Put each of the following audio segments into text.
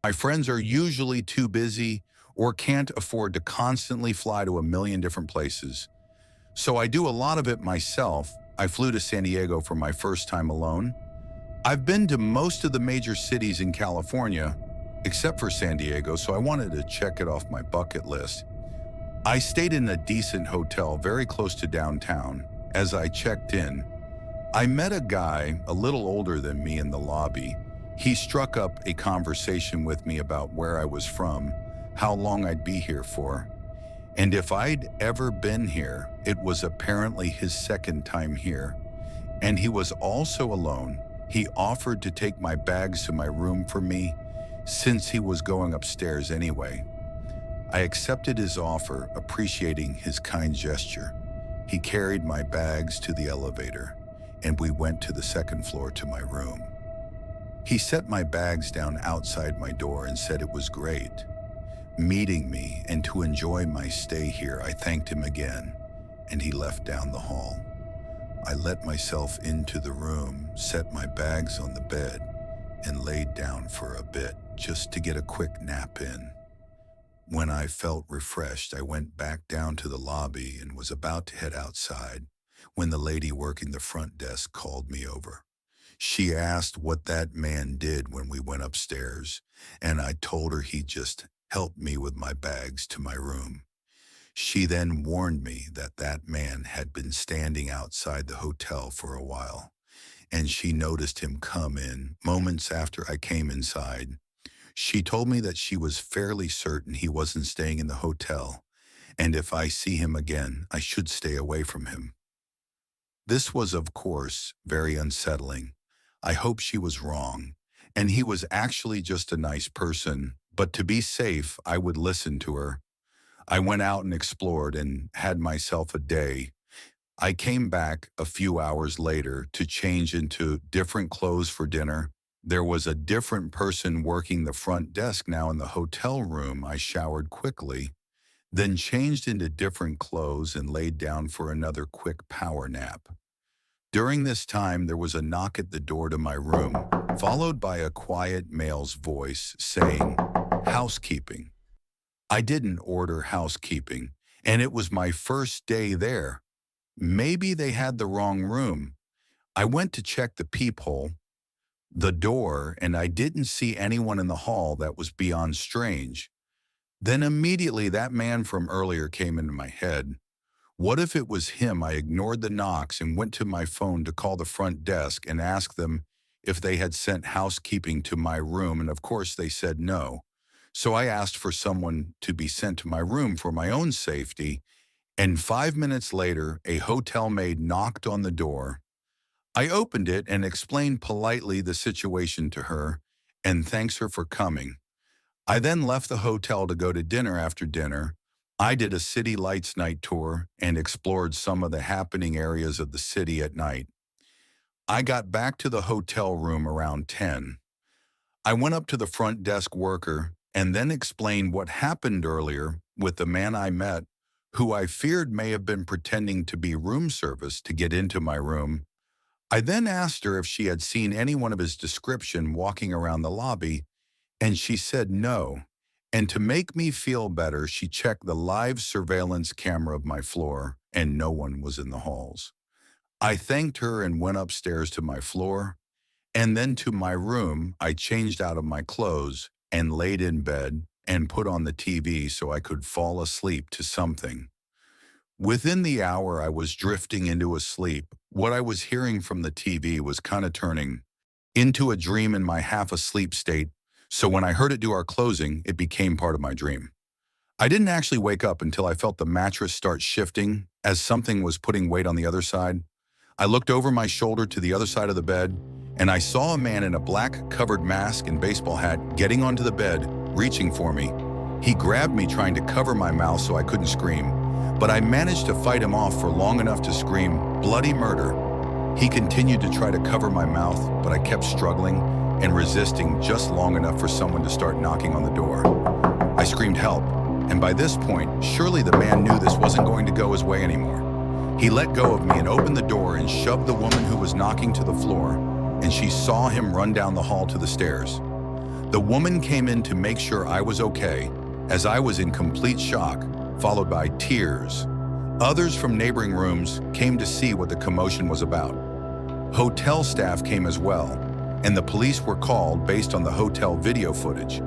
My friends are usually too busy or can't afford to constantly fly to a million different places. So I do a lot of it myself. I flew to San Diego for my first time alone. I've been to most of the major cities in California, except for San Diego, so I wanted to check it off my bucket list. I stayed in a decent hotel very close to downtown. As I checked in, I met a guy a little older than me in the lobby. He struck up a conversation with me about where I was from, how long I'd be here for, and if I'd ever been here. It was apparently his second time here, and he was also alone. He offered to take my bags to my room for me, since he was going upstairs anyway. I accepted his offer, appreciating his kind gesture. He carried my bags to the elevator, and we went to the second floor to my room. He set my bags down outside my door and said it was great meeting me, and to enjoy my stay here. I thanked him again, and he left down the hall. I let myself into the room, set my bags on the bed, and laid down for a bit just to get a quick nap in. When I felt refreshed, I went back down to the lobby and was about to head outside when the lady working the front desk called me over. She asked what that man did when we went upstairs, and I told her he just helped me with my bags to my room. She then warned me that that man had been standing outside the hotel for a while, and she noticed him come in moments after I came inside. She told me that she was fairly certain he wasn't staying in the hotel, and if I see him again, I should stay away from him. This was, of course, very unsettling. I hope she was wrong, and he was actually just a nice person, but to be safe, I would listen to her. I went out and explored and had myself a day. I came back a few hours later to change into different clothes for dinner. There was a different person working the front desk now in the hotel room. I showered quickly, then changed into different clothes and laid down for another quick power nap. During this time, there was a knock at the door to my room, followed by a quiet male's voice saying, "Housekeeping." I didn't order housekeeping, and it was my first day there. Maybe they had the wrong room. I went to check the peephole, the door, and I didn't see anyone in the hall. That was beyond strange. Then immediately that man from earlier came into my head. What if it was him? I ignored the knocks and went to my phone to call the front desk and ask them if they had sent housekeeping to my room, and of course they said no. So I asked for someone to be sent to my room for my own safety, and 5 minutes later, a hotel maid knocked on the door. I opened it and explained politely the situation to her, and thanks her for coming. I then left the hotel to go to dinner. After dinner, I did a city lights night tour and explored some of the happening areas of the city at night. I got back to the hotel room around 10. I went up to the front desk worker and then explained what happened earlier with the man I met, who I feared may have been pretending to be room service to get into my room. I then asked her if she had seen anyone of his description walking around the lobby, and she said no. And to make me feel better, she checked the live surveillance camera of my floor, and no one was in the halls. I thanked her and went upstairs to my floor, and then to my room. I changed out of my clothes and laid in bed and put on the TV so I could fall asleep to something. Within the hour, I was drifting into a sleep. What I was hearing from the TV was kind of turning into a dream in my half-asleep state, so when I heard it do our closing, it became part of my dream. I didn't actually wake up until I felt the mattress start shifting as something was putting weight on the other side. I looked over my shoulder to the other side of the bed, and I saw a man in a black covered mask and baseball hat getting onto the bed, reaching for me. He grabbed me, trying to cover my mouth so I couldn't scream, but I managed to fight him off for long enough to scream, "Bloody murder." He continued to try to cover my mouth, but I kept struggling and resisting just long enough for someone to start knocking on the door. I screamed help, and by this point, surely the man knew this wasn't going to go his way anymore. He let go of me and opened the door and shoved the woman who was knocking to the floor, and she saw him run down the hall to the stairs. The woman came in to make sure I was okay, as I was in complete shock, followed by tears. Others from neighboring rooms came to see what the commotion was about. Hotel staff came as well, and the police were called based on the hotel video footage.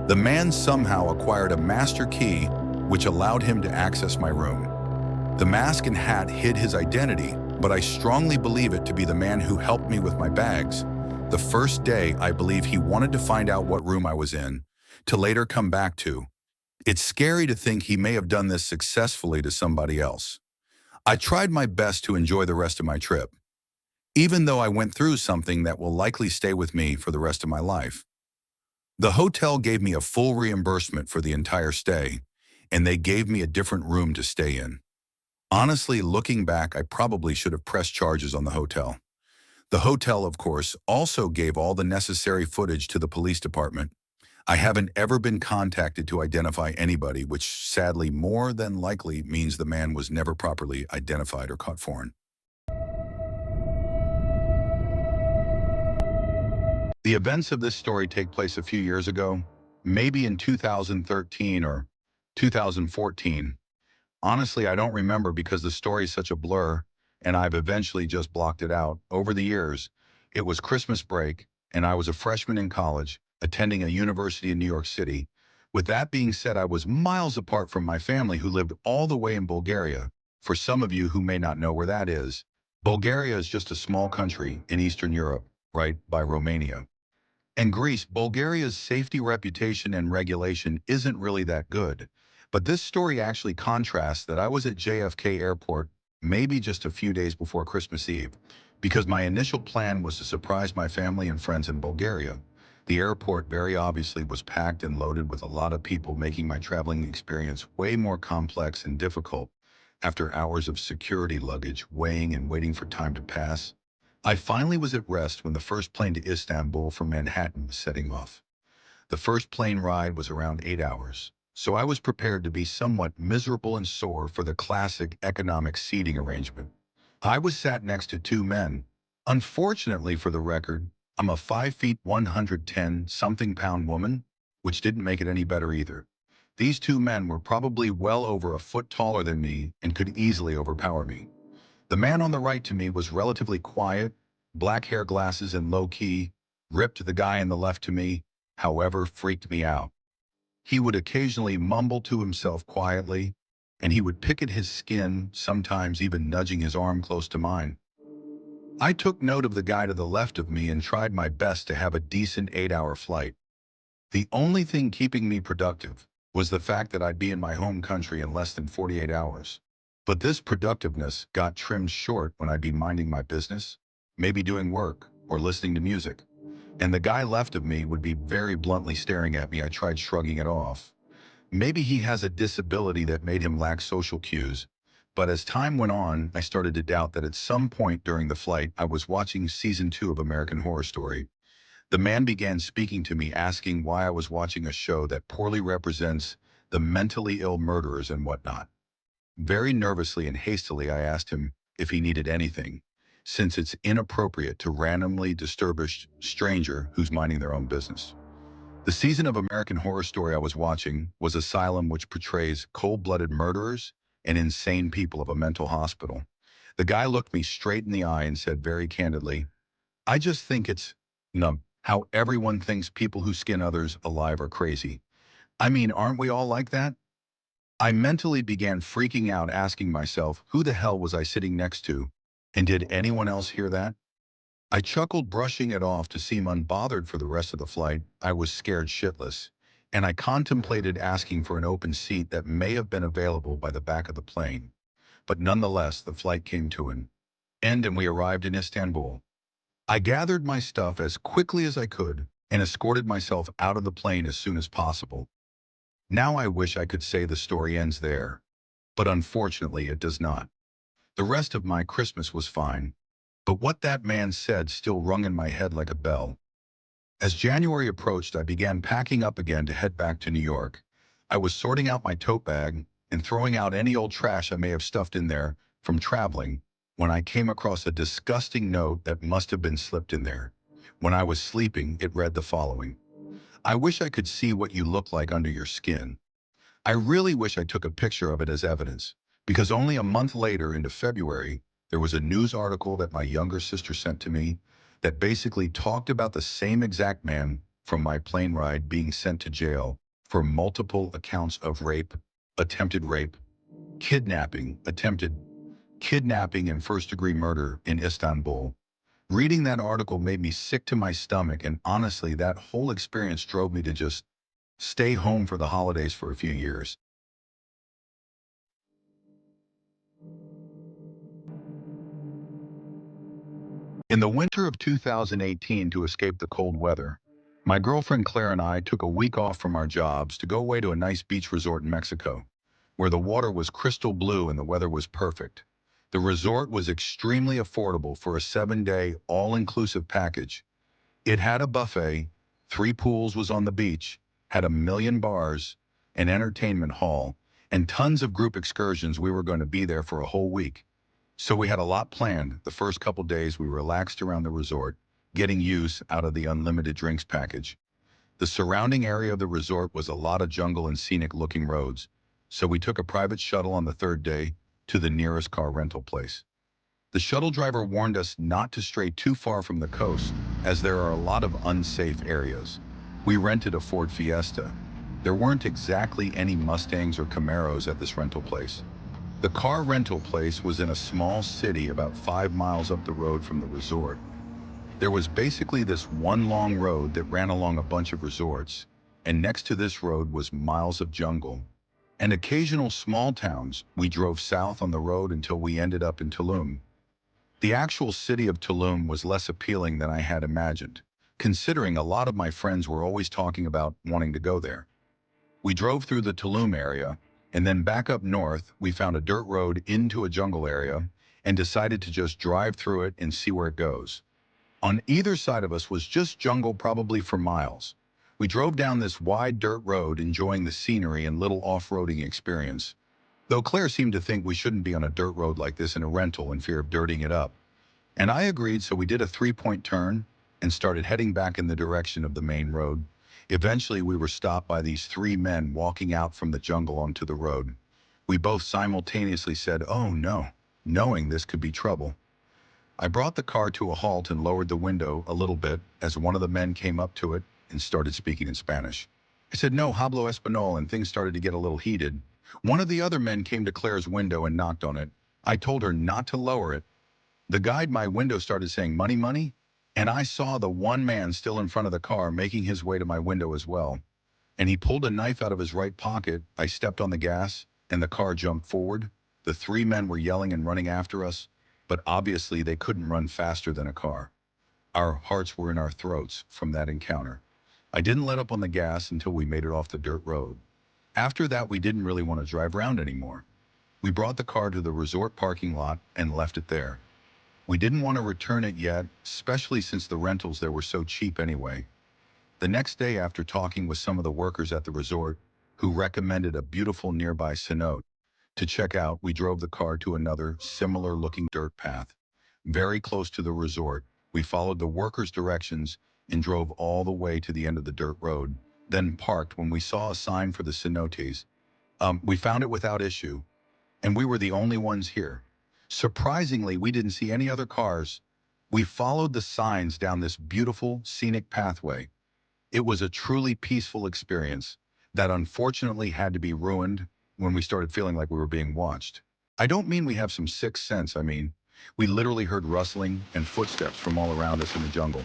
The man somehow acquired a master key, which allowed him to access my room. The mask and hat hid his identity, but I strongly believe it to be the man who helped me with my bags. The first day, I believe he wanted to find out what room I was in, to later come back to. It's scary to think he may have done this successfully to somebody else. I tried my best to enjoy the rest of my trip, even though I went through something that will likely stay with me for the rest of my life. The hotel gave me a full reimbursement for the entire stay, and they gave me a different room to stay in. Honestly, looking back, I probably should have pressed charges on the hotel. The hotel, of course, also gave all the necessary footage to the police department. I haven't ever been contacted to identify anybody, which sadly more than likely means the man was never properly identified or caught foreign. The events of this story take place a few years ago, maybe in 2013 or 2014. Honestly, I don't remember because the story is such a blur, and I've eventually just blocked it out. Over the years, it was Christmas break, and I was a freshman in college, attending a university in New York City. With that being said, I was miles apart from my family who lived all the way in Bulgaria. For some of you who may not know where that is, Bulgaria is just a small country in Eastern Europe, right by Romania. And Greece, Bulgaria's safety reputation and regulation isn't really that good. But this story actually contrasts that I was at JFK Airport maybe just a few days before Christmas Eve, because my initial plan was to surprise my family and friends in Bulgaria. The airport very obviously was packed and loaded with a lot of people, making my traveling experience way more complex and difficult. After hours of security luggage, weighing and waiting for time to pass, I finally was at rest when the first plane to Istanbul from Manhattan was setting off. The first plane ride was around 8 hours, so I was prepared to be somewhat miserable and sore for the classic economic seating arrangement. I was sat next to two men. Unfortunately for the record, I'm a 5 feet 110 something pound woman, which didn't make it any better either. These two men were probably well over a foot taller than me and could easily overpower me. The man on the right to me was relatively quiet, black hair, glasses, and low-key. Ripped. The guy on the left to me, however, freaked me out. He would occasionally mumble to himself quietly, and he would pick at his skin, sometimes even nudging his arm close to mine. I took note of the guy to the left of me and tried my best to have a decent 8-hour flight. The only thing keeping me productive was the fact that I'd be in my home country in less than 48 hours. But this productiveness got trimmed short when I'd be minding my business, maybe doing work or listening to music. And the guy left of me would be very bluntly staring at me. I tried shrugging it off. Maybe he has a disability that made him lack social cues. But as time went on, I started to doubt that at some point during the flight, I was watching season 2 of American Horror Story. The man began speaking to me, asking why I was watching a show that poorly represents the mentally ill murderers and whatnot. Very nervously and hastily, I asked him if he needed anything, since it's inappropriate to randomly disturb a stranger who's minding their own business. The season of American Horror Story I was watching was Asylum, which portrays cold-blooded murderers and insane people of a mental hospital. The guy looked me straight in the eye and said very candidly, "I just think it's numb how everyone thinks people who skin others alive are crazy. I mean, aren't we all like that?" I mentally began freaking out, asking myself, who the hell was I sitting next to? And did anyone else hear that? I chuckled, brushing it off to seem unbothered for the rest of the flight. I was scared shitless, and I contemplated asking for an open seat that may have been available by the back of the plane. But nonetheless, the flight came to an end and we arrived in Istanbul. I gathered my stuff as quickly as I could and escorted myself out of the plane as soon as possible. Now I wish I could say the story ends there, but unfortunately it does not. The rest of my Christmas was fine, but what that man said still rung in my head like a bell. As January approached, I began packing up again to head back to New York. I was sorting out my tote bag and throwing out any old trash I may have stuffed in there from traveling when I came across a disgusting note that must have been slipped in there. When I was sleeping, it read the following: I wish I could see what you look like under your skin. I really wish I took a picture of it as evidence, because only a month later, into February, there was a news article that my younger sister sent to me that basically talked about the same exact man from my plane ride being sent to jail for multiple accounts of rape, attempted rape, kidnapping, attempted kidnapping, and first-degree murder in Istanbul. Reading that article made me sick to my stomach, and honestly, that whole experience drove me to just stay home for the holidays for a few years. In the winter of 2018, to escape the cold weather, my girlfriend Claire and I took a week off from our jobs to go away to a nice beach resort in Mexico, where the water was crystal blue and the weather was perfect. The resort was extremely affordable for a 7-day, all-inclusive package. It had a buffet, 3 pools was on the beach, had a million bars, an entertainment hall, and tons of group excursions. We were going to be there for a whole week. So we had a lot planned. The first couple days we relaxed around the resort, getting use out of the unlimited drinks package. The surrounding area of the resort was a lot of jungle and scenic looking roads. So we took a private shuttle on the third day to the nearest car rental place. The shuttle driver warned us not to stray too far from the coast, as there are a lot of unsafe areas. We rented a Ford Fiesta. There weren't exactly any Mustangs or Camaros at this rental place. The car rental place was in a small city about 5 miles up the road from the resort. There was basically this one long road that ran along a bunch of resorts, and next to this road was miles of jungle and occasional small towns. We drove south on the road until we ended up in Tulum. The actual city of Tulum was less appealing than I had imagined, considering a lot of my friends were always talking about wanting to go there. We drove through the Tulum area, and then back up north, we found a dirt road into a jungle area and decided to just drive through it and see where it goes. On either side of us was just jungle, probably for miles. We drove down this wide dirt road, enjoying the scenery and little off-roading experience. Though Claire seemed to think we shouldn't be on a dirt road like this in a rental in fear of dirtying it up. And I agreed, so we did a 3-point turn and started heading back in the direction of the main road. Eventually, we were stopped by these 3 men walking out from the jungle onto the road. We both simultaneously said, "Oh no," knowing this could be trouble. I brought the car to a halt and lowered the window a little bit as one of the men came up to it and started speaking in Spanish. I said, "No hablo español," and things started to get a little heated. One of the other men came to Claire's window and knocked on it. I told her not to lower it. The guy at my window started saying, "Money, money?" And I saw the one man still in front of the car making his way to my window as well. And he pulled a knife out of his right pocket. I stepped on the gas, and the car jumped forward. The 3 men were yelling and running after us, but obviously they couldn't run faster than a car. Our hearts were in our throats from that encounter. I didn't let up on the gas until we made it off the dirt road. After that, we didn't really want to drive around anymore. We brought the car to the resort parking lot and left it there. We didn't want to return it yet, especially since the rentals there were so cheap anyway. The next day, after talking with some of the workers at the resort, who recommended a beautiful nearby cenote to check out, we drove the car to another similar-looking dirt path. Very close to the resort, we followed the workers' directions and drove all the way to the end of the dirt road, then parked when we saw a sign for the cenotes. We found it without issue, and we were the only ones here. Surprisingly, we didn't see any other cars. We followed the signs down this beautiful, scenic pathway. It was a truly peaceful experience that unfortunately had to be ruined when we started feeling like we were being watched. I don't mean we have some sixth sense, I mean, we literally heard rustling and footsteps from all around us in the jungle.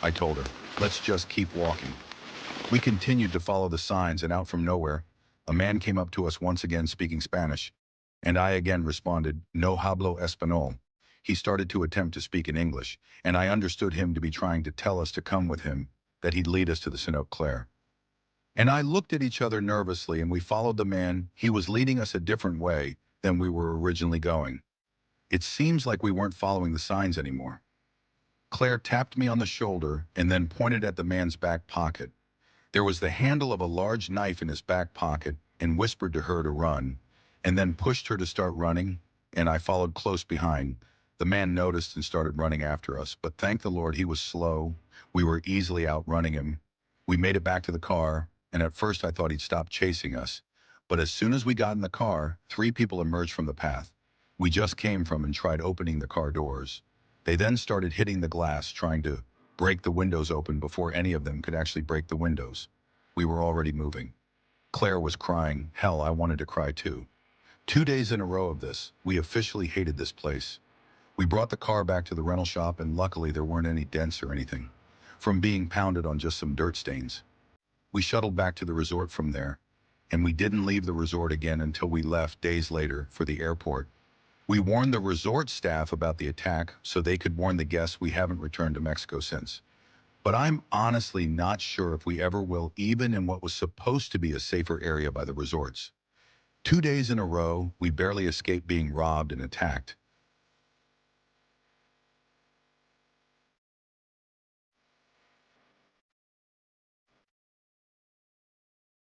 I told her, "Let's just keep walking." We continued to follow the signs, and out from nowhere, a man came up to us once again speaking Spanish, and I again responded, "No hablo español." He started to attempt to speak in English, and I understood him to be trying to tell us to come with him, that he'd lead us to the Cenote Claire. And I looked at each other nervously, and we followed the man. He was leading us a different way than we were originally going. It seems like we weren't following the signs anymore. Claire tapped me on the shoulder and then pointed at the man's back pocket. There was the handle of a large knife in his back pocket, and whispered to her to run, and then pushed her to start running, and I followed close behind. The man noticed and started running after us, but thank the Lord he was slow. We were easily outrunning him. We made it back to the car, and at first I thought he'd stop chasing us. But as soon as we got in the car, three people emerged from the path we just came from and tried opening the car doors. They then started hitting the glass, trying to break the windows open before any of them could actually break the windows. We were already moving. Claire was crying. Hell, I wanted to cry too. 2 days in a row of this, we officially hated this place. We brought the car back to the rental shop, and luckily there weren't any dents or anything from being pounded on just some dirt stains. We shuttled back to the resort from there, and we didn't leave the resort again until we left days later for the airport. We warned the resort staff about the attack so they could warn the guests we haven't returned to Mexico since. But I'm honestly not sure if we ever will, even in what was supposed to be a safer area by the resorts. 2 days in a row, we barely escaped being robbed and attacked.